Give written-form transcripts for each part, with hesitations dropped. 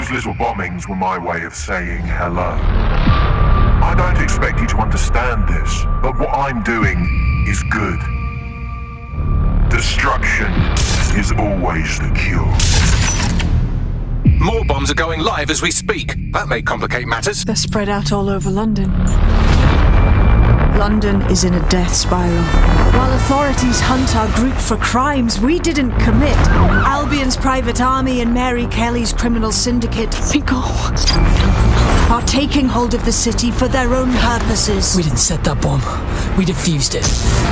Those little bombings were my way of saying hello. I don't expect you to understand this, but what I'm doing is good. Destruction is always the cure. More bombs are going live as we speak. That may complicate matters. They're spread out all over London. London is in a death spiral. While authorities hunt our group for crimes we didn't commit, Albion's private army and Mary Kelly's criminal syndicate are taking hold of the city for their own purposes. We didn't set that bomb. We defused it.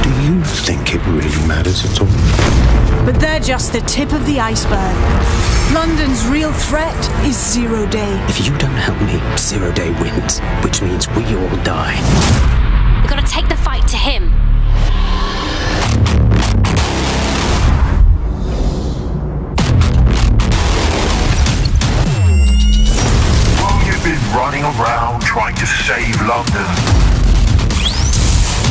Do you think it really matters at all? But they're just the tip of the iceberg. London's real threat is Zero Day. If you don't help me, Zero Day wins, which means we all die. We've got to take the fight to him. While you've been running around trying to save London,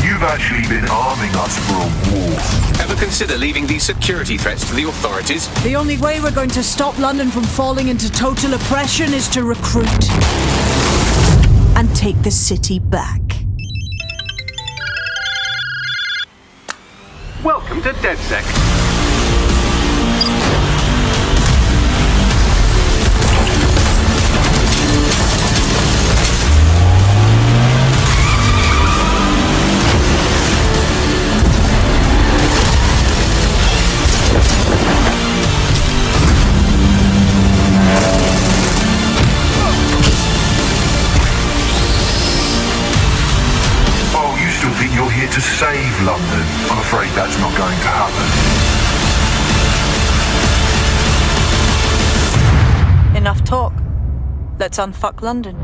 you've actually been arming us for a war. Ever consider leaving these security threats to the authorities? The only way we're going to stop London from falling into total oppression is to recruit and take the city back. Welcome to DedSec. Oh, you still think you're here to save London? I'm afraid that's not going to happen. Enough talk. Let's unfuck London.